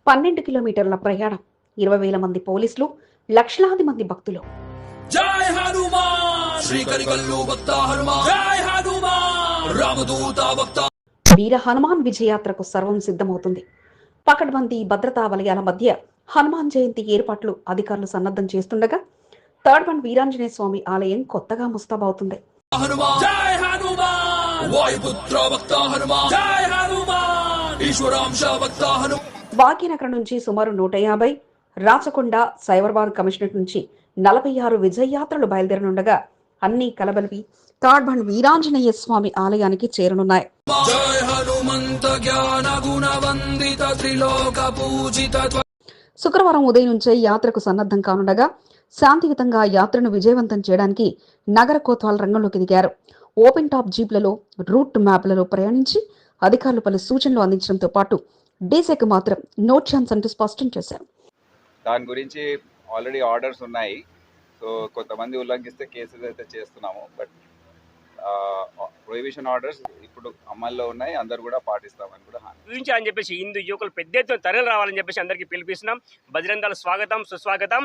12 కిలోమీటర్ల ప్రయాణం, 20,000 మంది పోలీసులు, లక్షలాది మంది భక్తులు. జై హనుమాన్ శ్రీకరికల్లు భక్త హనుమాన్, జై హనుమాన్ రామదూత భక్త. వీర హనుమాన్ విజయయాత్రకు సర్వం సిద్ధమవుతుంది. పకడ్బందీ భద్రతా వలయాల మధ్య హనుమాన్ జయంతి ఏర్పాట్లు అధికారులు సన్నద్ధం చేస్తుండగా థర్డ్ వన్ వీరాంజనేయ స్వామి ఆలయం కొత్తగా ముస్తాబవుతుంది. జై హనుమాన్ వాయుపుత్ర భక్త హనుమాన్, జై హనుమాన్ ఈశ్వరాంశ భక్త హనుమాన్. భాగ్యనగరం నుంచి సుమారు 150, రాచకొండ సైబరాబాద్ కమిషనరేట్ నుంచి 46 విజయయాత్రలు బయలుదేరనుండగా అన్ని కలబలిపి థర్డ్ వన్ వీరాంజనేయ స్వామి ఆలయానికి చేరనున్నాయి. జై హనుమంత జ్ఞాన గుణవందిత త్రిలోక పూజిత. శుక్రవారం ఉదయం నుంచే యాత్రకు సన్నద్ధం కానుండగా శాంతియుతంగా యాత్రను విజయవంతం చేయడానికి నగర కోత్వాల్ రంగంలోకి దిగారు. ఓపెన్ టాప్ జీప్లలో, రూట్ మ్యాప్లలో ప్రయాణించి అధికారులు పలు సూచనలు అందించడంతో పాటు డీసీకి మాత్రం నో ఛాన్స్ అంటూ స్పష్టం చేశారు. దాని గురించి ఆల్రెడీ ఆర్డర్స్ ఉన్నాయి. సో కొంతమంది ఉల్లంఘిస్తే కేసెస్ అయితే చేస్తున్నాము. బట్ ప్రొహిబిషన్ ఆర్డర్స్ ఇప్పుడు అమల్లో ఉన్నాయి, అందరు కూడా పాటిస్తామని కూడా అని చెప్పేసి హిందూ యువకులు పెద్ద ఎత్తున తరలి రావాలని చెప్పేసి అందరికీ పిలిపిస్తున్నాం. బజరంగ దళ స్వాగతం, సుస్వాగతం.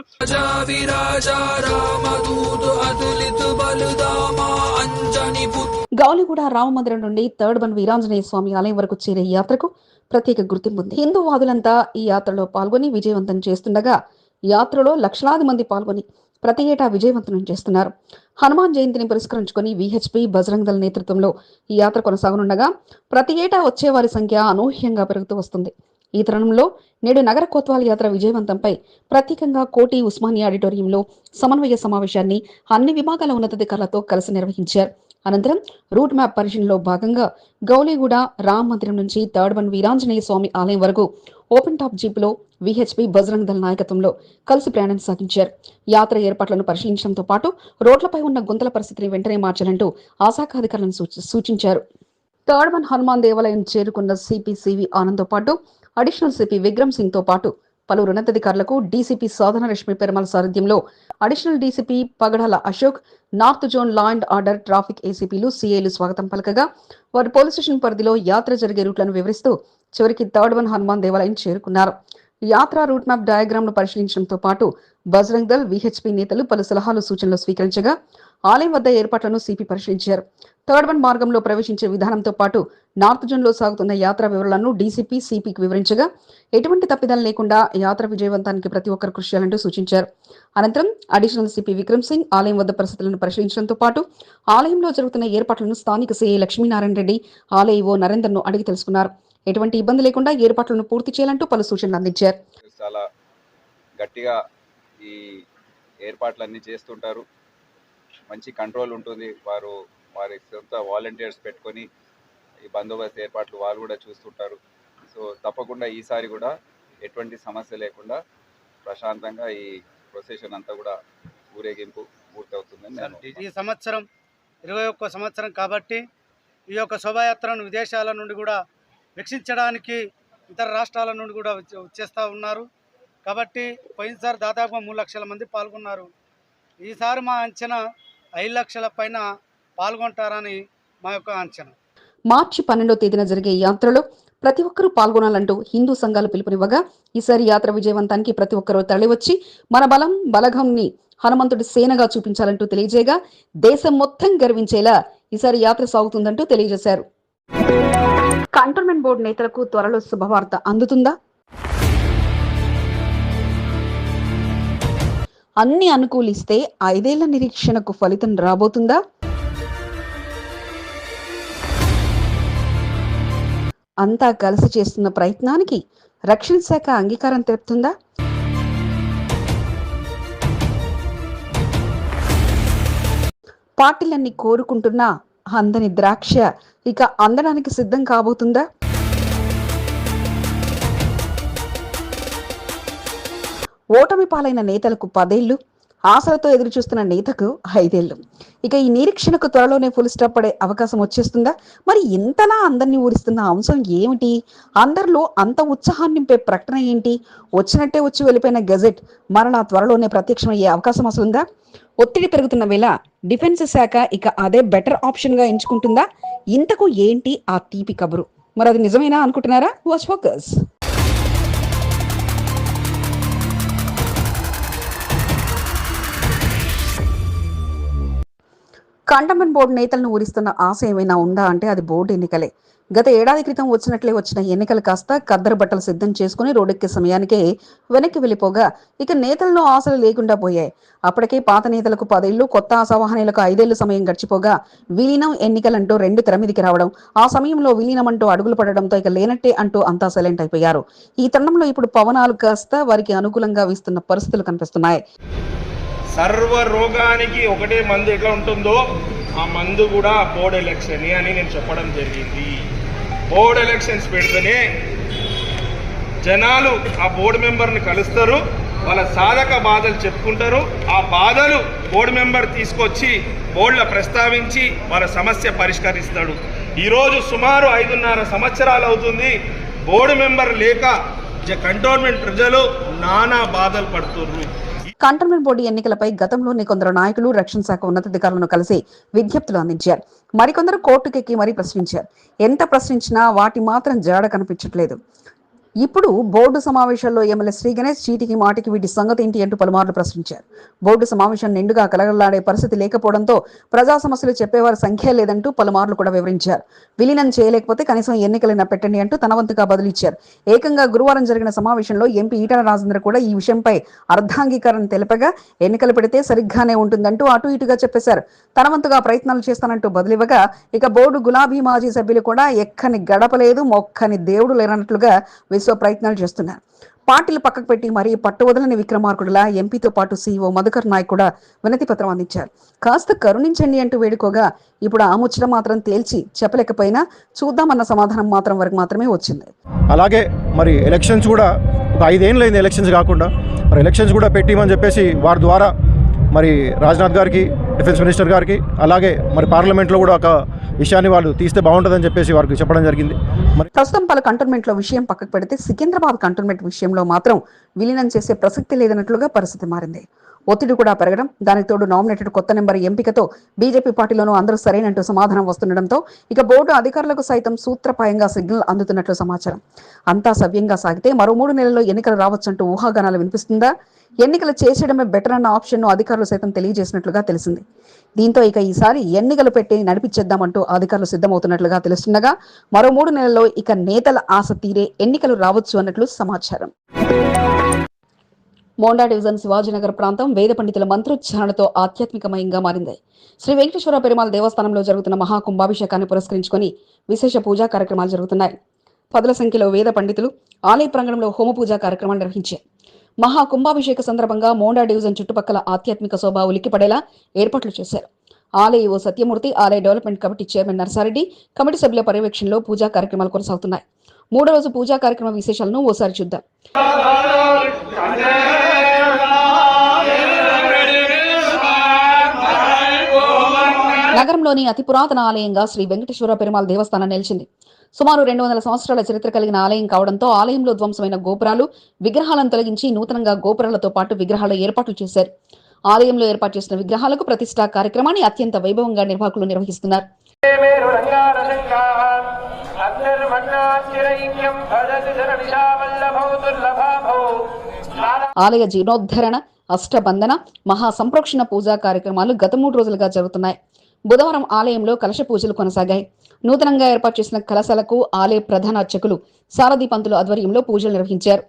గౌలిగూడ రామ మందిరం నుండి థర్డ్ వన్ వీరాంజనేయ స్వామి ఆలయం వరకు చేరే యాత్రకు ప్రత్యేక గుర్తింపు ఉంది. హిందూ వాదులంతా ఈ యాత్రలో పాల్గొని విజయవంతం చేస్తుండగా యాత్రలో లక్షలాది మంది పాల్గొని ప్రతి ఏటా విజయవంతం చేస్తున్నారు. హనుమాన్ జయంతిని పురస్కరించుకుని విహెచ్పి బజరంగ దళ నేతృత్వంలో ఈ యాత్ర కొనసాగనుండగా ప్రతి ఏటా వచ్చే వారి సంఖ్య అనూహ్యంగా పెరుగుతూ వస్తుంది. ఈ తరుణంలో నేడు నగర కోత్వాల్ యాత్ర విజయవంతంపై ప్రత్యేకంగా కోటి ఉస్మానియా ఆడిటోరియంలో సమన్వయ సమావేశాన్ని అన్ని విభాగాల ఉన్నతాధికారులతో కలిసి నిర్వహించారు. అనంతరం రూట్ మ్యాప్ పరిశీలనలో భాగంగా గౌలిగూడ రామ మందిరం నుంచి థర్డ్ వన్ వీరాంజనేయ స్వామి ఆలయం వరకు ఓపెన్ టాప్ జీప్లో విహెచ్పి బజరంగ దళ నాయకత్వంలో కలిసి ప్రయాణం సాగించారు. యాత్ర ఏర్పాట్లను పరిశీలించడంతో పాటు రోడ్లపై ఉన్న గుంతల పరిస్థితిని వెంటనే మార్చాలంటూ ఆ శాఖ అధికారులను సూచించారు. థర్డ్ వన్ హనుమాన్ దేవాలయం చేరుకున్న సిపి సివి ఆనంద్ తో పాటు అడిషనల్ సిపి విక్రమ్ సింగ్ తో పాటు పలువురు ఉన్నతాధికారులకు డీసీపీ సాధన లక్ష్మి పెరుమాళ్ సారథ్యంలో additional DCP Pagadala Ashok, north zone law and order, traffic ఏసీపీలు, సీఐలు స్వాగతం పలకగా వారి పోలీస్ స్టేషన్ పరిధిలో యాత్ర జరిగే రూట్లను వివరిస్తూ చివరికి థర్డ్ వన్ హనుమాన్ దేవాలయం చేరుకున్నారు. యాత్ర రూట్ మ్యాప్ డయాగ్రామ్ ను పరిశీలించడంతో పాటు బజరంగ్ దళ్, విహెచ్పి నేతలు పలు సలహాలు సూచనలు స్వీకరించగా ఆలయం వద్ద ఏర్పాట్లను సిపి పరిశీలించారు. థర్డ్ వన్ మార్గంలో ప్రవేశించే విధానంతో పాటు నార్త్ జోన్ లో సాగుతున్న యాత్ర వివరాలను డీసీపీ సిపికి వివరించగా ఎటువంటి తప్పిదాలు లేకుండా యాత్ర విజయవంతానికి ప్రతి ఒక్కరు కృషి చేయాలంటూ సూచించారు. అనంతరం అడిషనల్ సిపి విక్రమ్ సింగ్ ఆలయం వద్ద పరిస్థితులను పరిశీలించడంతో పాటు ఆలయంలో జరుగుతున్న ఏర్పాట్లను స్థానిక సిఐ లక్ష్మీనారాయణ రెడ్డి, ఆలయ ఈవో నరేందర్ ను అడిగి తెలుసుకున్నారు. ఎటువంటి ఇబ్బంది లేకుండా ఏర్పాట్లను పూర్తి చేయాలంటూ పలు సూచనలు అందించారు. చాలా గట్టిగా ఈ ఏర్పాట్లన్నీ చేస్తుంటారు. మంచి కంట్రోల్ ఉంటుంది. వారి సొంత వాలంటీర్స్ పెట్టుకొని ఈ బందోబస్తు ఏర్పాట్లు వాళ్ళు కూడా చూస్తుంటారు. సో తప్పకుండా ఈసారి కూడా ఎటువంటి సమస్య లేకుండా ప్రశాంతంగా ఈ ప్రొసెషన్ అంతా కూడా ఊరేగింపు పూర్తవుతుందని ఈ సంవత్సరం 21వ సంవత్సరం కాబట్టి ఈ యొక్క శోభాయాత్రను విదేశాల నుండి కూడా వీక్షించడానికి ఇతర రాష్ట్రాల నుండి కూడా వచ్చేస్తూ ఉన్నారు. కాబట్టి పోయినసారి దాదాపు 3 లక్షల మంది పాల్గొన్నారు. ఈసారి మా అంచనా 5 లక్షల పైన పాల్గొంటారని మా యొక్క అంచనా. మార్చి 12వ తేదీన జరిగే యాత్రలో ప్రతి ఒక్కరూ పాల్గొనాలంటూ హిందూ సంఘాలు పిలుపునివ్వగా ఈసారి యాత్ర విజయవంతానికి ప్రతి ఒక్కరూ తరలివచ్చి మన బలం బలగంని హనుమంతుడి సేనగా చూపించాలంటూ తెలియజేయగా దేశం మొత్తం గర్వించేలా ఈసారి యాత్ర సాగుతుందంటూ తెలియజేశారు. కంటోన్మెంట్ బోర్డు నేతలకు త్వరలో శుభవార్త అందుతుందా? అన్ని అనుకూలిస్తే 5 ఏళ్ల నిరీక్షణకు ఫలితం రాబోతుందా? అంతా కలిసి చేస్తున్న ప్రయత్నానికి రక్షణ శాఖ అంగీకారం తెలుపుతుందా? పార్టీలన్నీ కోరుకుంటున్నా అందని ద్రాక్ష ఇక అందడానికి సిద్ధం కాబోతుందా? ఓటమి పాలైన నేతలకు 10 ఏళ్లు, ఆశలతో ఎదురు చూస్తున్న నేతకు 5 ఏళ్లు. ఇక ఈ నిరీక్షణకు త్వరలోనే ఫుల్ స్టాప్ పడే అవకాశం వచ్చేస్తుందా? మరి ఇంతలా అందరినీ ఊరిస్తున్న అంశం ఏమిటి? అందరిలో అంత ఉత్సాహాన్ని నింపే ప్రకటన ఏంటి? వచ్చినట్టే వచ్చి వెళ్ళిపోయిన గెజెట్ మరలా త్వరలోనే ప్రత్యక్షమయ్యే అవకాశం అసలుందా? ఒత్తిడి పెరుగుతున్న వేళ డిఫెన్స్ శాఖ ఇక అదే బెటర్ ఆప్షన్ గా ఎంచుకుంటుందా? ఇంతకు ఏంటి ఆ తీపి కబురు? మరి అది నిజమేనా అనుకుంటున్నారా? Watch focus. కంటోన్మెంట్ బోర్డు నేతలను ఊరిస్తున్న ఆశ ఏమైనా ఉందా అంటే అది బోర్డు ఎన్నికలే. గత ఏడాది క్రితం వచ్చినట్లే వచ్చిన ఎన్నికలు కాస్త ఖద్దరు బట్టలు సిద్ధం చేసుకుని రోడ్డెక్కే సమయానికే వెనక్కి వెళ్లిపోగా ఇక నేతల్లో ఆశలు లేకుండా పోయాయి. అప్పటికే పాత నేతలకు 10 ఏళ్లు, కొత్త ఆశావాహనీయులకు 5 ఏళ్లు సమయం గడిచిపోగా విలీనం ఎన్నికలంటూ 2 తెర మీదికి రావడం, ఆ సమయంలో విలీనం అంటూ అడుగులు పడడంతో ఇక లేనట్టే అంటూ అంతా సైలెంట్ అయిపోయారు. ఈ తరుణంలో ఇప్పుడు పవనాలు కాస్త వారికి అనుకూలంగా వీస్తున్న పరిస్థితులు కనిపిస్తున్నాయి. సర్వ రోగానికి ఒకటే మందు ఎట్లా ఉంటుందో ఆ మందు కూడా బోర్డ్ ఎలక్షన్ అని నేను చెప్పడం జరిగింది. బోర్డ్ ఎలక్షన్స్ పెడితేనే జనాలు ఆ బోర్డు మెంబర్ని కలుస్తారు, వాళ్ళ సాధక బాధలు చెప్పుకుంటారు. ఆ బాధలు బోర్డు మెంబర్ తీసుకొచ్చి బోర్డులో ప్రస్తావించి వాళ్ళ సమస్య పరిష్కరిస్తాడు. ఈరోజు సుమారు 5.5 సంవత్సరాలు అవుతుంది బోర్డు మెంబర్ లేక కంటోన్మెంట్ ప్రజలు నానా బాధలు పడుతున్నారు. కంటోన్మెంట్ బోర్డు ఎన్నికలపై గతంలోనే కొందరు నాయకులు రక్షణ శాఖ ఉన్నతాధికారులను కలిసి విజ్ఞప్తులు అందించారు. మరికొందరు కోర్టుకెక్కి మరీ ప్రశ్నించారు. ఎంత ప్రశ్నించినా వాటి మాత్రం జాడ కనిపించట్లేదు. ఇప్పుడు బోర్డు సమావేశాల్లో ఎమ్మెల్యే శ్రీ గణేష్ చీటికి మాటికి వీటి సంగతి ఏంటి అంటూ పలుమార్లు ప్రశ్నించారు. బోర్డు సమావేశం నిండుగా కలగలాడే పరిస్థితి లేకపోవడంతో ప్రజా సమస్యలు చెప్పేవారి సంఖ్య లేదంటూ పలుమార్లు కూడా వివరించారు. విలీనం చేయలేకపోతే కనీసం ఎన్నికలైనా పెట్టండి అంటూ తన వంతుగా బదులిచ్చారు. ఏకంగా గురువారం జరిగిన సమావేశంలో ఎంపీ ఈటల రాజేందర్ కూడా ఈ విషయంపై అర్ధాంగీకారం తెలిపగా ఎన్నికలు పెడితే సరిగ్గానే ఉంటుందంటూ అటు ఇటుగా చెప్పేశారు. తన వంతుగా ప్రయత్నాలు చేస్తానంటూ బదులివ్వగా ఇక బోర్డు గులాబీ మాజీ సభ్యులు కూడా ఎక్కని గడపలేదు, మొక్కని దేవుడు లేనట్లుగా ప్రయత్నాలు చేస్తున్నారు. పార్టీలు పక్కకు పెట్టి మరీ పట్టువదలని విక్రమార్కుడులా ఎంపీతో పాటు సీఈఓ మధుకర్ నాయక్ కూడా వినతి పత్రం అందించారు. కాస్త కరుణించండి అంటూ వేడుకోగా ఇప్పుడు ఆ ముచ్చట మాత్రం తేల్చి చెప్పలేకపోయినా చూద్దామన్న సమాధానం వరకు మాత్రమే వచ్చింది. అలాగే మరి ఎలక్షన్స్ కూడా ఒక 5 ఏళ్ళు అయింది ఎలక్షన్స్ కాకుండా, మరి ఎలక్షన్స్ కూడా పెట్టిమని చెప్పేసి వారి ద్వారా మరి రాజ్నాథ్ గారికి, డిఫెన్స్ మినిస్టర్ గారికి, అలాగే మరి పార్లమెంట్లో కూడా ఒక విషయాన్ని వాళ్ళు తీస్తే బాగుంటుందని చెప్పేసి వారికి చెప్పడం జరిగింది. మరి ప్రస్తుతం పలు కంటోన్మెంట్లో విషయం పక్కకు పెడితే సికింద్రాబాద్ కంటోన్మెంట్ విషయంలో మాత్రం విలీనం చేసే ప్రసక్తి లేదన్నట్లుగా పరిస్థితి మారింది. ఒత్తిడి కూడా పెరగడం, దానికి తోడు నామినేటెడ్ కొత్త నెంబర్ ఎంపికతో బీజేపీ పార్టీలోనూ అందరూ సరైనంటూ సమాధానం వస్తుండటంతో ఇక బోర్డు అధికారులకు సైతం సూత్రప్రాయంగా సిగ్నల్ అందుతున్నట్లు సమాచారం. అంతా సవ్యంగా సాగితే మరో 3 నెలల్లో ఎన్నికలు రావచ్చంటూ ఊహాగానాలు వినిపిస్తుందా? ఎన్నికలు చేసేయడమే బెటర్ అన్న ఆప్షన్ను అధికారులు సైతం తెలియజేసినట్లుగా తెలిసింది. దీంతో ఇక ఈసారి ఎన్నికలు పెట్టి నడిపించేద్దామంటూ అధికారులు సిద్ధమవుతున్నట్లుగా తెలుస్తుండగా మరో 3 నెలల్లో ఇక నేతల ఆశ తీరే ఎన్నికలు రావచ్చు అన్నట్లు సమాచారం. మోండా డివిజన్ శివాజీనగర్ ప్రాంతం వేద పండితుల మంత్రోచ్చారణతో ఆధ్యాత్మికమయంగా మారింది. శ్రీ వెంకటేశ్వర పెరుమాళ్ దేవస్థానంలో జరుగుతున్న మహాకుంభాభిషేకాన్ని పురస్కరించుకొని విశేష పూజా కార్యక్రమాలు జరుగుతున్నాయి. 10ల సంఖ్యలో వేద పండితులు ఆలయ ప్రాంగణంలో హోమ పూజా కార్యక్రమాలు నిర్వహించారు. మహాకుంభాభిషేక సందర్భంగా మోండా డివిజన్ చుట్టుపక్కల ఆధ్యాత్మిక శోభ ఉలిక్కిపడేలా ఏర్పాట్లు చేశారు. ఆలయ ఓ సత్యమూర్తి, ఆలయ development committee chairman Narsa Reddy, committee సభ్యుల పర్యవేక్షణలో పూజా కార్యక్రమాలు కొనసాగుతున్నాయి. 3వ రోజు పూజా కార్యక్రమ విశేషాలను ఓసారి చూద్దాం. నగరంలోని అతి పురాతన ఆలయంగా శ్రీ వెంకటేశ్వర పెరుమాళ్ దేవస్థానం నిలిచింది. సుమారు 200 సంవత్సరాల చరిత్ర కలిగిన ఆలయం కావడంతో ఆలయంలో ధ్వంసమైన గోపురాలు, విగ్రహాలను తొలగించి నూతనంగా గోపురాలతో పాటు విగ్రహాల ఏర్పాట్లు చేశారు. ఆలయంలో ఏర్పాటు చేసిన విగ్రహాలకు ప్రతిష్ఠా కార్యక్రమాన్ని అత్యంత వైభవంగా నిర్వాహకులు నిర్వహిస్తున్నారు. ఆలయ జీర్ణోద్ధరణ, అష్టబంధన, మహాసంప్రోక్షణ పూజా కార్యక్రమాలు గత 3 రోజులుగా జరుగుతున్నాయి. బుధవారం ఆలయంలో కలశ పూజలు కొనసాగాయి. నూతనంగా ఏర్పాటు చేసిన కలశాలకు ఆలయ ప్రధాన అర్చకులు సారథి పంతులు ఆధ్వర్యంలో పూజలు నిర్వహించారు.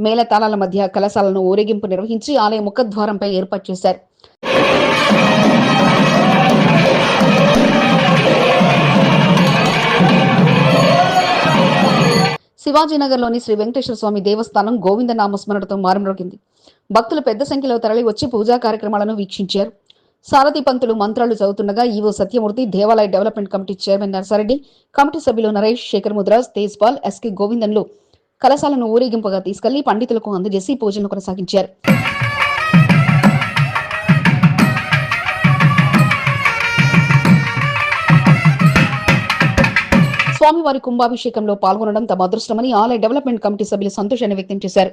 మేళతాళాల మధ్య కలశాలను ఊరేగింపు నిర్వహించి ఆలయ ముఖద్వారంపై ఏర్పాటు చేశారు. శివాజీనగర్లోని శ్రీ వెంకటేశ్వర స్వామి దేవస్థానం గోవింద నామస్మరణతో మారుమ్రోగింది. భక్తులు పెద్ద సంఖ్యలో తరలి వచ్చి పూజా కార్యక్రమాలను వీక్షించారు. సారథి పంతులు మంత్రాలు చదువుతుండగా ఈవో సత్యమూర్తి, దేవాలయ development committee chairman Narsa Reddy, committee సభ్యులు నరేష్, శేఖర్ ముద్రాజ్, తేజ్పాల్, ఎస్కే గోవిందన్లు కలశాలను ఊరేగింపుగా తీసుకెళ్లి పండితులకు అందజేసి పూజలను కొనసాగించారు. స్వామివారి కుంభాభిషేకంలో పాల్గొనడం తమ అదృష్టమని ఆలయ డెవలప్మెంట్ కమిటీ సభ్యులు సంతోషాన్ని వ్యక్తం చేశారు.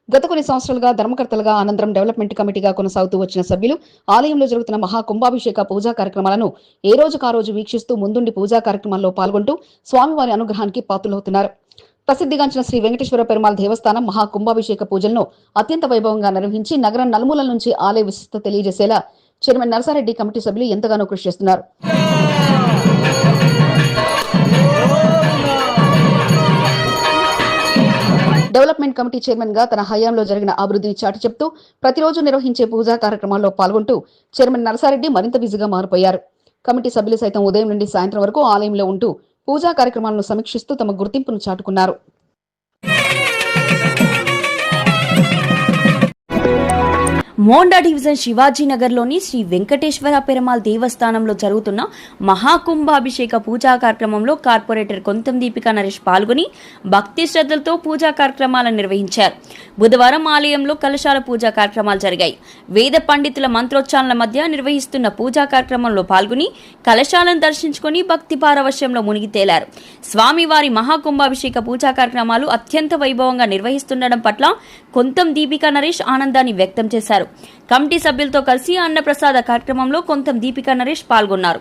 గత కొన్ని సంవత్సరాలుగా ధర్మకర్తలుగా, అనంతరం డెవలప్మెంట్ కమిటీగా కొనసాగుతూ వచ్చిన సభ్యులు ఆలయంలో జరుగుతున్న మహాకుంభాభిషేక పూజా కార్యక్రమాలను ఏ రోజుకు ఆ రోజు వీక్షిస్తూ ముందుండి పూజా కార్యక్రమాల్లో పాల్గొంటూ స్వామివారి అనుగ్రహానికి పాత్రులవుతున్నారు. ప్రసిద్ధిగాంచిన శ్రీ వెంకటేశ్వర పెరుమాళ్ దేవస్థానం మహాకుంభాభిషేక పూజలను అత్యంత వైభవంగా నిర్వహించి నగరం నలుమూలల నుంచి ఆలయ విశిష్టత తెలియజేసేలా చైర్మన్ నరసారెడ్డి కమిటీ సభ్యులు ఎంతగానో కృషి చేస్తున్నారు. డెవలప్మెంట్ కమిటీ చైర్మన్ గా తన హయాంలో జరిగిన అభివృద్ధిని చాటి చెప్తూ ప్రతిరోజు నిర్వహించే పూజా కార్యక్రమాల్లో పాల్గొంటూ చైర్మన్ నరసారెడ్డి మరింత బిజీగా మారిపోయారు. కమిటీ సభ్యులు సైతం ఉదయం నుండి సాయంత్రం వరకు ఆలయంలో ఉంటూ పూజా కార్యక్రమాలను సమీక్షిస్తూ తమ గుర్తింపును చాటుకున్నారు. మోండా డివిజన్ శివాజీనగర్లోని శ్రీ వెంకటేశ్వర పెరుమాళ్ దేవస్థానంలో జరుగుతున్న మహాకుంభాభిషేక పూజా కార్యక్రమంలో కార్పొరేటర్ కొంతం దీపికా నరేష్ పాల్గొని భక్తి శ్రద్ధలతో పూజా కార్యక్రమాలను నిర్వహించారు. బుధవారం ఆలయంలో కలశాల పూజా కార్యక్రమాలు జరిగాయి. వేద పండితుల మంత్రోచ్చారణల మధ్య నిర్వహిస్తున్న పూజా కార్యక్రమంలో పాల్గొని కలశాలను దర్శించుకుని భక్తి పారవశ్యంలో మునిగి తేలారు. స్వామివారి మహాకుంభాభిషేక పూజా కార్యక్రమాలు అత్యంత వైభవంగా నిర్వహిస్తుండడం పట్ల కొంతం దీపికా నరేష్ ఆనందాన్ని వ్యక్తం చేశారు. కమిటీ సభ్యులతో కలిసి అన్నప్రసాద కార్యక్రమంలో కొంతం దీపికా నరేష్ పాల్గొన్నారు.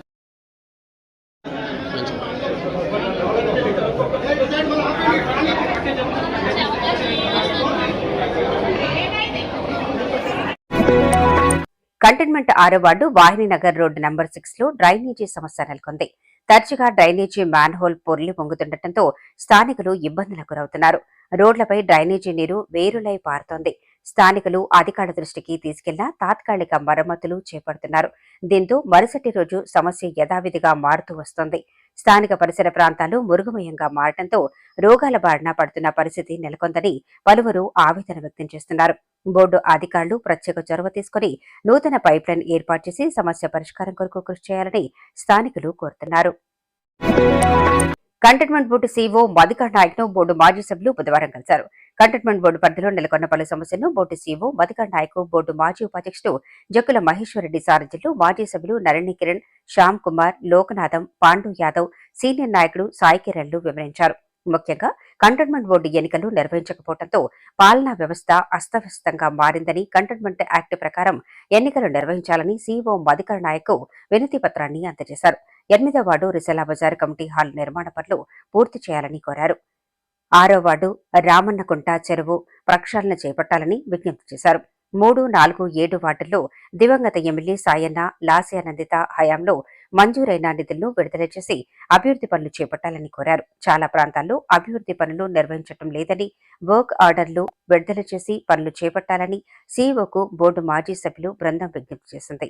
కంటైన్మెంట్ 6వ వార్డు వాహినీనగర్ రోడ్డు నంబర్ 6 లో డ్రైనేజీ సమస్య నెలకొంది. తరచుగా డ్రైనేజీ మ్యాన్హోల్ పొర్లి పొంగుతుండటంతో స్థానికులు ఇబ్బందులకు గురవుతున్నారు. రోడ్లపై డ్రైనేజీ నీరు వేరులై పారుతోంది. స్థానికులు అధికారుల దృష్టికి తీసుకెళ్లినా తాత్కాలిక మరమ్మతులు చేపడుతున్నారు. దీంతో మరుసటి రోజు సమస్య యథావిధిగా మారుతూ వస్తోంది. స్థానిక పరిసర ప్రాంతాలు మురుగుమయంగా మారడంతో రోగాల బారిన పడుతున్న పరిస్థితి నెలకొందని పలువురు ఆవేదన వ్యక్తం చేస్తున్నారు. బోర్డు అధికారులు ప్రత్యేక చొరవ తీసుకుని నూతన పైప్లైన్ ఏర్పాటు చేసి సమస్య పరిష్కారం కొరకు కృషి చేయాలని స్థానికులు కోరుతున్నారు. Cantonment board CEO Madhukar Nayak ను బోర్డు మాజీ సభ్యులు బుధవారం కలిశారు. కంటైన్మెంట్ బోర్డు పరిధిలో నెలకొన్న పలు సమస్యలను board CEO Madhukar Nayak board మాజీ ఉపాధ్యక్షుడు జక్కుల మహేశ్వరరెడ్డి సారథ్యంలో మాజీ సభ్యులు నరణి కిరణ్, శ్యామ్ కుమార్, లోకనాథం, పాండు యాదవ్, సీనియర్ నాయకుడు సాయి కిరణ్లు వివరించారు. ముఖ్యంగా కంటైన్మెంట్ బోర్డు ఎన్నికలు నిర్వహించకపోవడంతో పాలనా వ్యవస్థ అస్తవ్యస్తంగా మారిందని, కంటైన్మెంట్ యాక్ట్ ప్రకారం ఎన్నికలు నిర్వహించాలని సీఈఓ మధుకర్ నాయక్ వినతి పత్రాన్ని అందజేశారు. 8వ వార్డు రిసలా బజార్ కమిటీ హాల్ నిర్మాణ పనులు పూర్తి చేయాలని కోరారు. 6వ వార్డు రామన్నకుంట చెరువు ప్రక్షాళన చేపట్టాలని విజ్ఞప్తి చేశారు. 3, 4, 7 వార్డుల్లో దివంగత ఎమ్మెల్యే సాయన్న, లాస్యానందిత హయాంలో మంజూరైన నిధులను విడుదల చేసి అభివృద్ధి పనులు చేపట్టాలని కోరారు. చాలా ప్రాంతాల్లో అభివృద్ధి పనులు నిర్వహించడం లేదని, వర్క్ ఆర్డర్లు విడుదల చేసి పనులు చేపట్టాలని సీఈఓకు బోర్డు మాజీ సభ్యులు బృందం విజ్ఞప్తి చేసింది.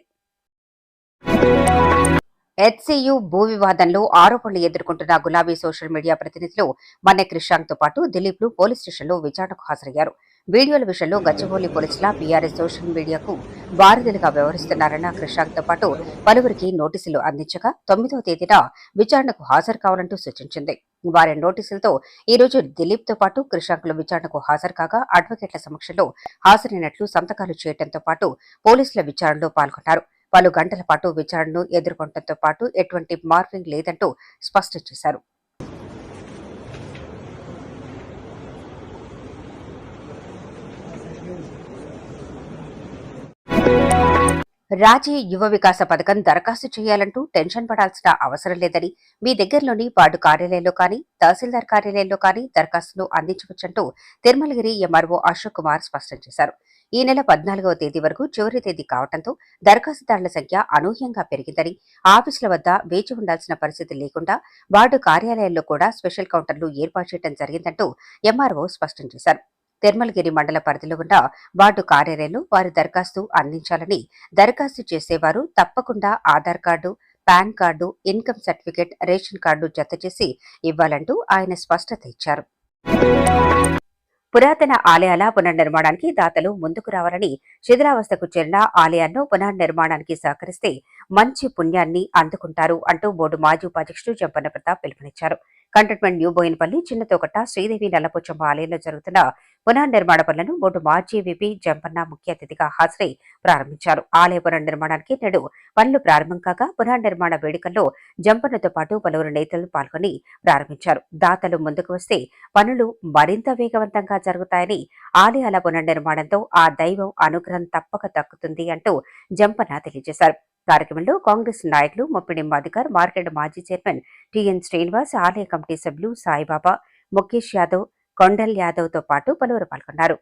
హెచ్సీయూ భూ వివాదంలో ఆరోపణలు ఎదుర్కొంటున్న గులాబీ సోషల్ మీడియా ప్రతినిధులు మన్నె క్రిషాంక్ తో పాటు దిలీప్ లు పోలీస్ స్టేషన్లో విచారణకు హాజరయ్యారు. వీడియోల విషయంలో గచ్చిబౌలి పోలీసుల బీఆర్ఎస్ సోషల్ మీడియాకు బాధితులుగా వ్యవహరిస్తున్నారన్న క్రిషాంక్ తో పాటు పలువురికి నోటీసులు అందించగా 9వ తేదీన విచారణకు హాజరు కావాలంటూ సూచించింది. వారి నోటీసులతో ఈ రోజు దిలీప్ తో పాటు క్రిషాంక్లు విచారణకు హాజరు కాగా అడ్వకేట్ల సమక్షంలో హాజరైనట్లు సంతకాలు చేయడంతో పాటు పోలీసుల విచారణలో పాల్గొన్నారు. పలు గంటల పాటు విచారణను ఎదుర్కొనడంతో పాటు ఎటువంటి మార్పింగ్ లేదంటూ స్పష్టం చేశారు. రాజీవ్ యువ వికాస పథకం దరఖాస్తు చేయాలంటూ టెన్షన్ పడాల్సిన అవసరం లేదని, మీ దగ్గరలోని వార్డు కార్యాలయంలో కానీ, తహసీల్దార్ కార్యాలయంలో కానీ దరఖాస్తును అందించవచ్చంటూ తిరుమలగిరి ఎంఆర్ఓ అశోక్ కుమార్ స్పష్టం చేశారు. ఈ నెల 14వ తేదీ వరకు చివరి తేదీ కావడంతో దరఖాస్తుదారుల సంఖ్య అనూహ్యంగా పెరిగిందని, ఆఫీసుల వద్ద వేచి ఉండాల్సిన పరిస్థితి లేకుండా వార్డు కార్యాలయాల్లో కూడా స్పెషల్ కౌంటర్లు ఏర్పాటు చేయడం జరిగిందంటూ ఎంఆర్ఓ స్పష్టం చేశారు. తిరుమలగిరి మండల పరిధిలో ఉన్న వార్డు కార్యాలయంలో వారి దరఖాస్తు అందించాలని, దరఖాస్తు చేసేవారు తప్పకుండా Aadhaar card, pan card, income certificate, ration card జత చేసి ఇవ్వాలంటూ ఆయన స్పష్టత ఇచ్చారు. పురాతన ఆలయాల పునర్నిర్మాణానికి దాతలు ముందుకు రావాలని, శిథిలావస్థకు చేరిన ఆలయాలను పునర్నిర్మాణానికి సహకరిస్తే మంచి పుణ్యాన్ని అందుకుంటారు అంటూ బోర్డు మాజీ ఉపాధ్యక్షుడు జంపన్న ప్రతాప్ పిలుపునిచ్చారు. కంటైన్మెంట్ న్యూ బోయినపల్లి చిన్నతోకట శ్రీదేవి నల్లపోచమ్మ ఆలయంలో జరుగుతున్న పునర్నిర్మాణ పనులను బోర్డు మాజీ విపి జంపన్న ముఖ్య అతిథిగా హాజరై ప్రారంభించారు. ఆలయ పునర్నిర్మాణానికి నేడు పనులు ప్రారంభం కాగా పునర్నిర్మాణ వేడుకల్లో జంపన్నతో పాటు పలువురు నేతలు పాల్గొని ప్రారంభించారు. దాతలు ముందుకు వస్తే పనులు మరింత వేగవంతంగా జరుగుతాయని, ఆలయాల పునర్నిర్మాణంతో ఆ దైవం అనుగ్రహం తప్పక దక్కుతుంది అంటూ జంపన్న తెలియజేశారు. కార్యక్రమంలో కాంగ్రెస్ నాయకులు మొప్పిడి మధుకర్, మార్కెట్ మాజీ చైర్మన్ టిఎన్ శ్రీనివాస్, ఆలయ కమిటీ సభ్యులు సాయిబాబా, ముఖేష్ యాదవ్, కొండల్ యాదవ్ తో పాటు పలువురు పాల్గొన్నారు.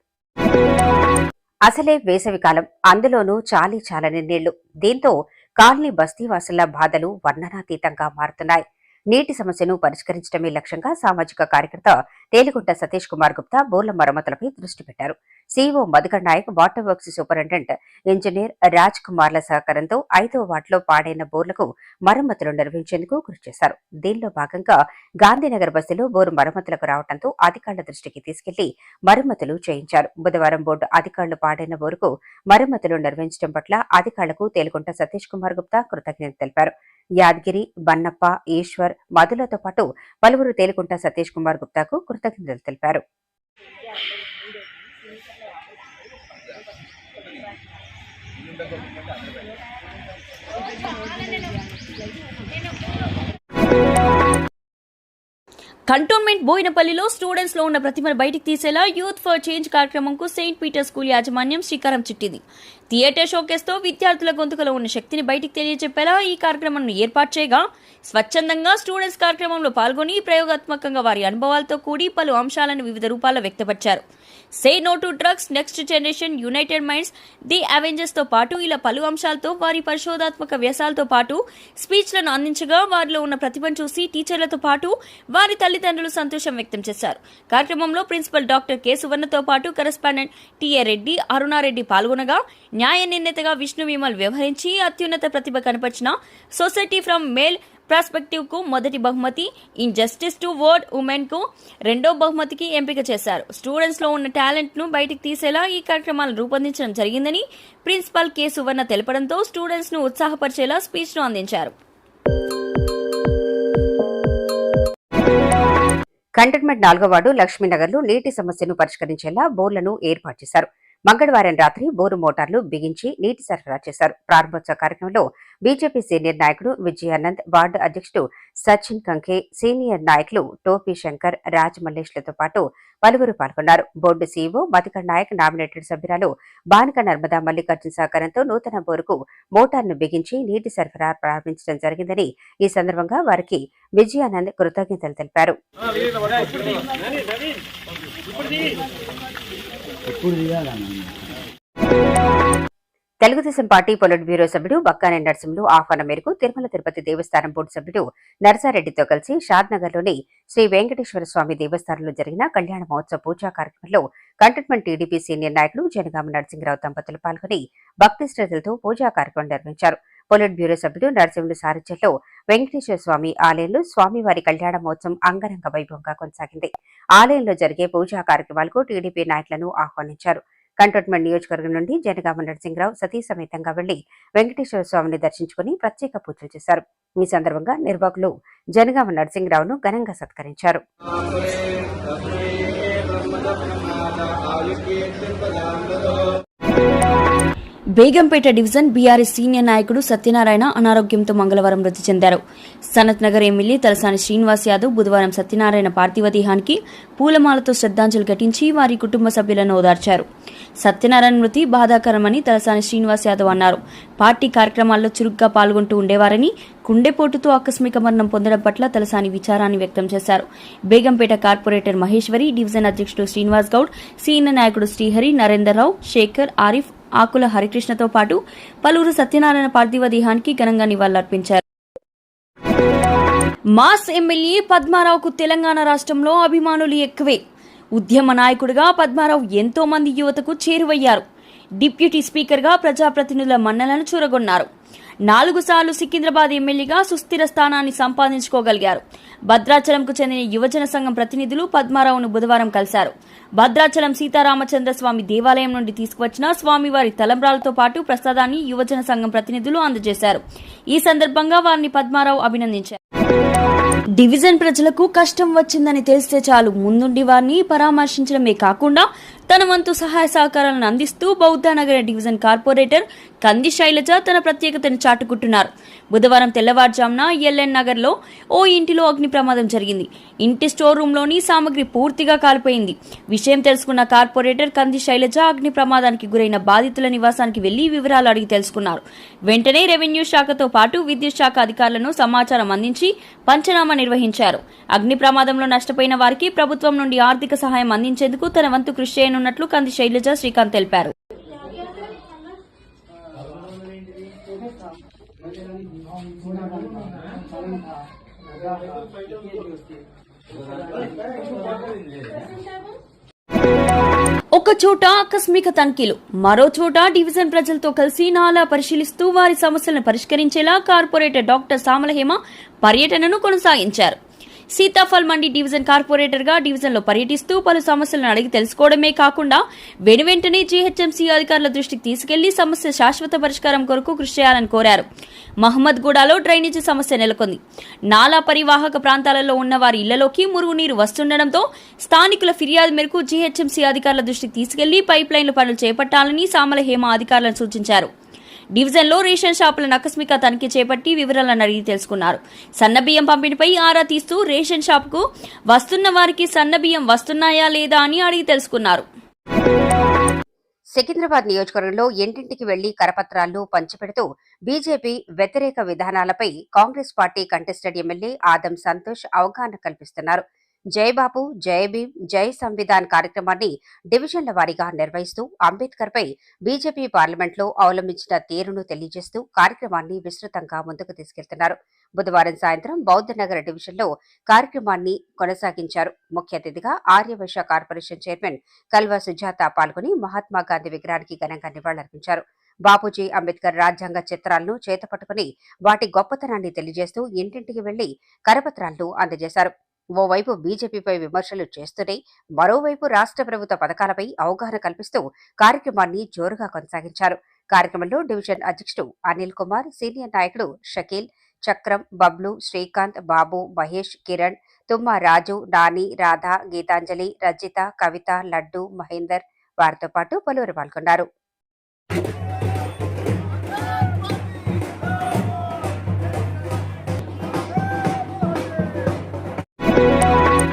అసలే వేసవికాలం, అందులోనూ చాలని నీళ్లు. దీంతో కాలనీ బస్తీవాసుల బాధలు వర్ణనాతీతంగా మారుతున్నాయి. నీటి సమస్యను పరిష్కరించడమే లక్ష్యంగా సామాజిక కార్యకర్త తేలిగుంట సతీష్ కుమార్ గుప్తా బోర్ల మరమ్మతులపై దృష్టి పెట్టారు. CEO Madhukar Naik, water works superintendent engineer Raj కుమార్ల సహకారంతో 5వ వార్డులో పాడైన బోర్లకు మరమ్మతులు నిర్వహించేందుకు కృషి చేశారు. దీనిలో భాగంగా గాంధీనగర్ బస్తీలో బోరు మరమ్మతులకు రావడంతో అధికారుల దృష్టికి తీసుకెళ్లి మరమ్మతులు చేయించారు. బుధవారం బోర్డు అధికారులు పాడైన బోరుకు మరమ్మతులు నిర్వహించడం పట్ల అధికారులకు తేలిగుంట సతీష్ కుమార్ గుప్తా కృతజ్ఞతలు తెలిపారు. యాదగిరి, బన్నప్ప, ఈశ్వర్, మధులతో పాటు పలువురు తేలిగుంట సతీష్ కుమార్ గుప్తాకు కృతజ్ఞతలు తెలిపారు. కంటోన్మెంట్ బోయినపల్లిలో స్టూడెంట్స్ లో ఉన్న ప్రతిభను బయటికి తీసేలా యూత్ ఫర్ చేంజ్ కార్యక్రమంకు సెయింట్ పీటర్ స్కూల్ యాజమాన్యం శ్రీకారం చుట్టింది. థియేటర్ షోకేస్ తో విద్యార్థుల గొంతుకలో ఉన్న శక్తిని బయటికి తెలియజెప్పేలా ఈ కార్యక్రమాన్ని ఏర్పాటు చేయగా స్వచ్ఛందంగా స్టూడెంట్స్ కార్యక్రమంలో పాల్గొని ప్రయోగాత్మకంగా వారి అనుభవాలతో కూడి పలు అంశాలను వివిధ రూపాల్లో వ్యక్తపరిచారు. Say no to drugs, next generation, united minds, the avengers తో పాటు ఇలా పలు అంశాలతో వారి పరిశోధాత్మక వ్యాసాలతో పాటు స్పీచ్లను అందించగా వారిలో ఉన్న ప్రతిభను చూసి టీచర్లతో పాటు వారి తల్లిదండ్రులు సంతోషం వ్యక్తం చేశారు. కార్యక్రమంలో ప్రిన్సిపల్ డాక్టర్ కె సువర్ణతో పాటు కరెస్పాండెంట్ టిఏ రెడ్డి, అరుణారెడ్డి పాల్గొనగా న్యాయ నిర్ణేతగా విష్ణు విమల్ వ్యవహరించి అత్యున్నత ప్రతిభ కనపరిచిన సొసైటీ ఫ్రమ్ మేల్ ప్రాస్పెక్టివ్ కు మొదటి బహుమతి, in justice to word women కు రెండో బహుమతికి ఎంపిక చేశారు. స్టూడెంట్స్ లో ఉన్న టాలెంట్ ను బయటికి తీసేలా ఈ కార్యక్రమాలను రూపొందించడం జరిగిందని ప్రిన్సిపల్ కె సువర్ణ తెలపడంతో స్టూడెంట్స్ ను ఉత్సాహపరిచేలా స్పీచ్ ను అందించారు. కంటోన్మెంట్ 4వ వార్డు లక్ష్మీనగర్లో నీటి సమస్యను పరిష్కరించేలా బోర్లను ఏర్పాటు చేశారు. మంగళవారం రాత్రి బోరు మోటార్లు బిగించి నీటి సరఫరా చేశారు. ప్రారంభోత్సవ కార్యక్రమంలో బీజేపీ సీనియర్ నాయకుడు విజయానంద్, వార్డు అధ్యక్షుడు సచిన్ కంకే, సీనియర్ నాయకులు టోపీ శంకర్, రాజ్ మల్లేష్లతో పాటు పలువురు పాల్గొన్నారు. Board CEO Madhukar Nayak, nominated సభ్యురాలు బానిక నర్మదా మల్లికార్జున సహకారంతో నూతన బోరుకు మోటార్ను బిగించి నీటి సరఫరా ప్రారంభించడం జరిగిందని ఈ సందర్భంగా వారికి విజయానంద్ కృతజ్ఞతలు తెలిపారు. తెలుగుదేశం పార్టీ పొలిట్ బ్యూరో సభ్యుడు బక్కానే నరసింహులు ఆహ్వానం మేరకు తిరుమల తిరుపతి దేవస్థానం బోర్డు సభ్యుడు నర్సారెడ్డితో కలిసి షాద్నగర్లోని శ్రీ వెంకటేశ్వర స్వామి దేవస్థానంలో జరిగిన కళ్యాణ మహోత్సవ పూజా కార్యక్రమంలో కంటోన్మెంట్ టీడీపీ సీనియర్ నాయకులు జనగామ నరసింహరావు దంపతులు పాల్గొని భక్తి శ్రద్ధలతో పూజా కార్యక్రమం నిర్వహించారు. పొలిట్ బ్యూరో సభ్యుడు నరసింహులు సారథ్యంలో వెంకటేశ్వర స్వామి ఆలయంలో స్వామివారి కళ్యాణ మహోత్సవం అంగరంగ వైభవంగా కొనసాగింది. ఆలయంలో జరిగే పూజా కార్యక్రమాలకు టీడీపీ నాయకులను ఆహ్వానించారు. కంటోన్మెంట్ నియోజకవర్గం నుండి జనగామ నరసింహరావు సతీ సమేతంగా వెళ్లి వెంకటేశ్వర స్వామిని దర్శించుకుని ప్రత్యేక పూజలు చేశారు. ఈ సందర్భంగా నిర్వాహకులు జనగామ నరసింహరావును ఘనంగా సత్కరించారు. బేగంపేట డివిజన్ బీఆర్ఎస్ సీనియర్ నాయకుడు సత్యనారాయణ అనారోగ్యంతో మంగళవారం మృతి చెందారు. సనత్ నగర్ ఎమ్మెల్యే తలసాని శ్రీనివాస్ యాదవ్ బుధవారం సత్యనారాయణ పార్థివ దేహానికి పూలమాలతో శ్రద్ధాంజలి ఘటించి వారి కుటుంబ సభ్యులను ఓదార్చారు. సత్యనారాయణ మృతి బాధాకరమని తలసాని శ్రీనివాస్ యాదవ్ అన్నారు. పార్టీ కార్యక్రమాల్లో చురుగ్గా పాల్గొంటూ ఉండేవారని, గుండెపోటుతో ఆకస్మిక మరణం పొందడం పట్ల తలసాని విచారాన్ని వ్యక్తం చేశారు. బేగంపేట కార్పొరేటర్ మహేశ్వరి, డివిజన్ అధ్యక్షుడు శ్రీనివాస్ గౌడ్, సీనియర్ నాయకుడు శ్రీహరి, నరేందర్రావు, శేఖర్, ఆరిఫ్, ఆకుల హరికృష్ణతో పాటు పలువురు సత్యనారాయణ పార్థివ దేహానికి ఘనంగా నివాళులర్పించారు. మాస్ ఎమ్మెల్యే పద్మారావుకు తెలంగాణ రాష్ట్రంలో అభిమానులు ఎక్కువే. ఉద్యమ నాయకుడిగా పద్మారావు ఎంతో మంది యువతకు చేరువయ్యారు. డిప్యూటీ స్పీకర్గా ప్రజాప్రతినిధుల మన్నలను చూరగొన్నారు. 4 సార్లు సికింద్రాబాద్ ఎమ్మెల్యేగా సుస్థిర స్థానాన్ని సంపాదించుకోగలిగారు. భద్రాచలంకు చెందిన యువజన సంఘం ప్రతినిధులు పద్మారావును బుధవారం కలిశారు. భద్రాచలం సీతారామచంద్ర స్వామి దేవాలయం నుండి తీసుకువచ్చిన స్వామివారి తలంబ్రాలతో పాటు ప్రసాదాన్ని యువజన సంఘం ప్రతినిధులు అందజేశారు. ఈ సందర్భంగా వారిని పద్మారావు అభినందించారు. డివిజన్ ప్రజలకు కష్టం వచ్చిందని తెలిస్తే చాలు ముందుండి వారిని పరామర్శించడమే కాకుండా తన వంతు సహాయ సహకారాలను అందిస్తూ బౌద్ధనగర డివిజన్ కార్పొరేటర్ కంది శైలజ తన ప్రత్యేకతను చాటుకుంటున్నారు. బుధవారం తెల్లవారుజామున ఎల్ఎన్ నగర్లో ఓ ఇంటిలో అగ్ని ప్రమాదం జరిగింది. ఇంటి స్టోర్ రూంలోని సామగ్రి పూర్తిగా కాలిపోయింది. విషయం తెలుసుకున్న కార్పొరేటర్ కంది శైలజ అగ్ని ప్రమాదానికి గురైన బాధితుల నివాసానికి వెళ్లి వివరాలు అడిగి తెలుసుకున్నారు. వెంటనే రెవెన్యూ శాఖతో పాటు విద్యుత్ శాఖ అధికారులను సమాచారం అందించి పంచనామా నిర్వహించారు. అగ్ని ప్రమాదంలో నష్టపోయిన వారికి ప్రభుత్వం నుండి ఆర్థిక సహాయం అందించేందుకు తన వంతు కృషి చేయనున్నట్లు కంది శైలజ శ్రీకాంత్ తెలిపారు. ఒక చోట ఆకస్మిక తనిఖీలు, మరో చోట డివిజన్ ప్రజలతో కలిసి నాలా పరిశీలిస్తూ వారి సమస్యలను పరిష్కరించేలా కార్పొరేటర్ డాక్టర్ సామలహేమ పర్యటనను కొనసాగించారు. సీతాఫల్ మండి డివిజన్ కార్పొరేటర్ గా డివిజన్లో పర్యటిస్తూ పలు సమస్యలను అడిగి తెలుసుకోవడమే కాకుండా వెనువెంటనే జీహెచ్ఎంసీ అధికారుల దృష్టికి తీసుకెళ్లి సమస్య శాశ్వత పరిష్కారం కొరకు కృషి చేయాలని కోరారు. మహమ్మద్గూడలో డ్రైనేజీ సమస్య నెలకొంది. నాలా పరివాహక ప్రాంతాలలో ఉన్న వారి ఇళ్లలోకి మురుగునీరు వస్తుండటంతో స్థానికుల ఫిర్యాదు మేరకు జీహెచ్ఎంసీ అధికారుల దృష్టికి తీసుకెళ్లి పైప్ లైన్ల పనులు చేపట్టాలని సామలహేమ అధికారులను సూచించారు. డివిజన్లో రేషన్ షాపులను ఆకస్మిక తనిఖీ చేపట్టి వివరాలను అడిగి తెలుసుకున్నారు. సన్నబియ్యం పంపిణీపై ఆరా తీస్తూ రేషన్ షాపుకు వస్తున్న వారికి సన్నబియ్యం వస్తున్నాయా లేదా అని అడిగి తెలుసుకున్నారు. సికింద్రాబాద్ నియోజకవర్గంలో ఇంటింటికి వెళ్లి కరపత్రాలను పంచిపెడుతూ బీజేపీ వ్యతిరేక విధానాలపై కాంగ్రెస్ పార్టీ కంటెస్టెడ్ ఎమ్మెల్యే ఆదం సంతోష్ అవగాహన కల్పిస్తున్నారు. జై బాపు, జై భీమ్, జై సంవిధాన్ కార్యక్రమాన్ని డివిజన్ల వారీగా నిర్వహిస్తూ అంబేద్కర్ పై బీజేపీ పార్లమెంట్లో అవలంబించిన తీరును తెలియజేస్తూ కార్యక్రమాన్ని విస్తృతంగా ముందుకు తీసుకెళ్తున్నారు. బుధవారం సాయంత్రం బౌద్ధనగర్ డివిజన్లో కార్యక్రమాన్ని కొనసాగించారు. ముఖ్య అతిథిగా ఆర్యవైశ్య కార్పొరేషన్ చైర్మన్ కల్వా సుజాత పాల్గొని మహాత్మాగాంధీ విగ్రహానికి ఘనంగా నివాళులర్పించారు. బాపూజీ అంబేద్కర్ రాజ్యాంగ చిత్రాలను చేతపట్టుకుని వాటి గొప్పతనాన్ని తెలియజేస్తూ ఇంటింటికి వెళ్లి కరపత్రాలను అందజేశారు. ఓవైపు బీజేపీపై విమర్శలు చేస్తూనే మరోవైపు రాష్ట్ర ప్రభుత్వ పథకాలపై అవగాహన కల్పిస్తూ కార్యక్రమాన్ని జోరుగా కొనసాగించారు. కార్యక్రమంలో డివిజన్ అధ్యక్షుడు అనిల్ కుమార్, సీనియర్ నాయకుడు షకీల్, చక్రం, బబ్లు, శ్రీకాంత్, బాబు, మహేష్, కిరణ్, తుమ్మ రాజు, నాని, రాధ, గీతాంజలి, రజిత, కవిత, లడ్డు, మహేందర్ వారితో పాటు పలువురు పాల్గొన్నారు.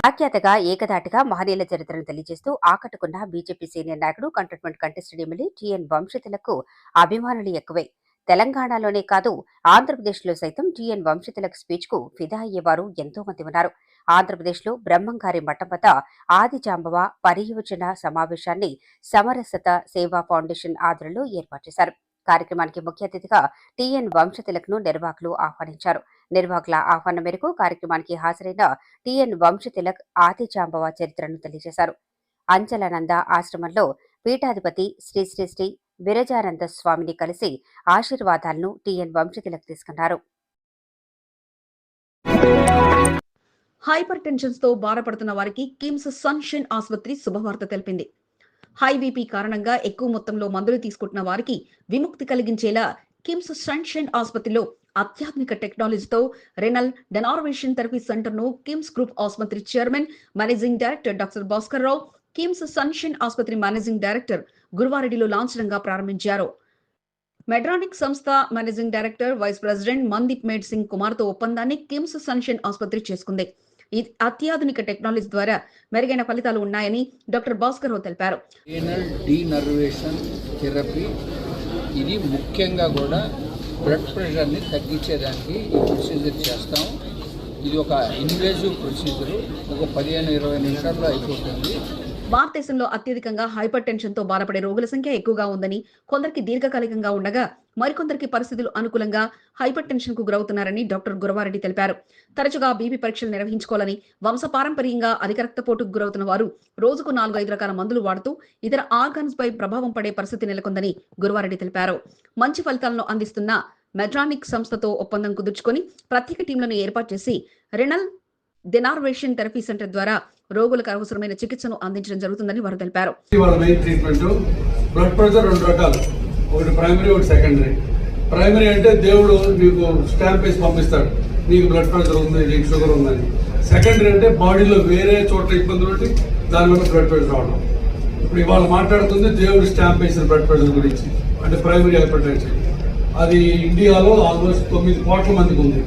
వ్యాఖ్యాతగా ఏకదాటిగా మహనీయుల చరిత్రను తెలియజేస్తూ ఆకట్టుకున్న బీజేపీ సీనియర్ నాయకుడు కంటోన్మెంట్ కంటెస్టెడ్ ఎమ్మెల్యే టీఎన్ వంశతిలకు అభిమానులు ఎక్కువే. తెలంగాణలోనే కాదు ఆంధ్రప్రదేశ్లో సైతం టీఎన్ వంశతిలక్ స్పీచ్ కు ఫిదా అయ్యేవారు ఎంతో మంది ఉన్నారు. ఆంధ్రప్రదేశ్లో బ్రహ్మంగారి మఠం వద్ద ఆదిజాంబవ పరియోజన సమావేశాన్ని సమరసత సేవా ఫౌండేషన్ ఆధ్వర్యంలో ఏర్పాటు చేశారు. కార్యక్రమానికి ముఖ్య అతిథిగా టీఎన్ వంశతిలక్ను నిర్వాహకులు ఆహ్వానించారు. నిర్వాహకుల ఆహ్వానం మేరకు కార్యక్రమానికి హాజరైన టీఎన్ వంశతిలక్ ఆదిజాంబవ చరిత్రను తెలియజేశారు. అంచలానంద ఆశ్రమంలో పీఠాధిపతి శ్రీ శ్రీ శ్రీ విరజానంద స్వామిని కలిసి ఆశీర్వాదాలను టీఎన్ వంశతిలక్ తీసుకున్నారు. హైపర్ టెన్షన్స్ తో బాధపడుతున్న వారికి కిమ్స్ సన్షైన్ ఆసుపత్రి శుభవార్త తెలిపింది. హై బీపీ కారణంగా ఎక్కువ మొత్తంలో మందులు తీసుకుంటున్న వారికి విముక్తి కలిగించేలా కిమ్స్ సన్షైన్ ఆసుపత్రిలో అత్యాధునిక టెక్నాలజీతో రెనల్ డెనార్వేషన్ థెరపీ సెంటర్ ను కిమ్స్ గ్రూప్ ఆసుపత్రి chairman managing director doctor Bhaskar Rao, KIMS Sunshine ఆసుపత్రి మేనేజింగ్ డైరెక్టర్ గురువారెడ్డిలో లాంఛనంగా ప్రారంభించారు. మెడ్రానిక్ సంస్థ managing director vice president Mandeep మేడ్ సింగ్ కుమార్ తో ఒప్పందాన్ని కిమ్స్ సన్షైన్ ఆసుపత్రి చేసుకుంది. ఈ అత్యాధునిక టెక్నాలజీ ద్వారా మెరుగైన ఫలితాలు ఉన్నాయని డాక్టర్ భాస్కర్ రావు తెలిపారు. రీనల్ డీనర్వేషన్ థెరపీ ఇది ముఖ్యంగా కూడా బ్లడ్ ప్రెషర్ని తగ్గించేదానికి ఈ ప్రొసీజర్ చేస్తాం. ఇది ఒక ఇన్వేజివ్ ప్రొసీజర్, ఒక 15-20 నిమిషాల్లో అయిపోతుంది. భారతదేశంలో అత్యధికంగా హైపర్ టెన్షన్ తో బాధపడే రోగుల సంఖ్య ఎక్కువగా ఉందని, కొందరికి దీర్ఘకాలికంగా ఉండగా మరికొందరికి పరిస్థితులు అనుకూలంగా హైపర్ టెన్షన్ కు గురవుతున్నారని డాక్టర్ గురవారెడ్డి తెలిపారు. తరచుగా బీపీ పరీక్షలు నిర్వహించుకోవాలని, వంశపారంపర్యంగా అధిక రక్తపోటుకు గురవుతున్న వారు రోజుకు 4-5 రకాల మందులు వాడుతూ ఇతర ఆర్గాన్స్ పై ప్రభావం పడే పరిస్థితి నెలకొందని గురవారెడ్డి తెలిపారు. మంచి ఫలితాలను అందిస్తున్న మెడ్రానిక్ సంస్థతో ఒప్పందం కుదుర్చుకొని ప్రత్యేక టీంలను ఏర్పాటు చేసి రెనల్ డెనార్వేషన్ థెరపీ సెంటర్ ద్వారా రోగులకు అవసరమైన చికిత్సను అందించడం జరుగుతుందని వారు తెలిపారు. బ్లడ్ ప్రెషర్ 2 రకాలు, ఒకటి ప్రైమరీ, ఒకటి సెకండరీ. ప్రైమరీ అంటే దేవుడు మీకు స్టాంప్ వేసి పంపిస్తాడు, మీకు బ్లడ్ ప్రెషర్ ఉంది, నీకు షుగర్ ఉందని. సెకండరీ అంటే బాడీలో వేరే చోట్ల ఇబ్బందులు ఉంటే దానివల్ల బ్లడ్ ప్రెషర్ రావడం. ఇప్పుడు ఇవాళ మాట్లాడుతుంది దేవుడు స్టాంప్ వేసిన బ్లడ్ ప్రెషర్ గురించి, అంటే ప్రైమరీ హైపర్ టెన్షన్. అది ఇండియాలో ఆల్మోస్ట్ 9 కోట్ల మందికి ఉంది.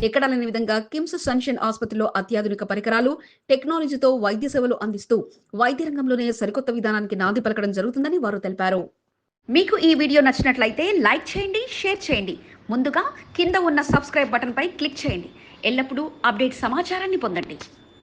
ఎక్కడా లేని విధంగా కిమ్స్ సన్షైన్ ఆసుపత్రిలో అత్యాధునిక పరికరాలు, టెక్నాలజీతో వైద్య సేవలు అందిస్తూ వైద్య రంగంలోనే సరికొత్త విధానానికి నాంది పలకడం జరుగుతుందని వారు తెలిపారు. మీకు ఈ వీడియో నచ్చినట్లయితే లైక్ చేయండి, షేర్ చేయండి. ముందుగా కింద ఉన్న సబ్స్క్రైబ్ బటన్ పై క్లిక్ చేయండి. ఎల్లప్పుడూ అప్డేట్ సమాచారాన్ని పొందండి.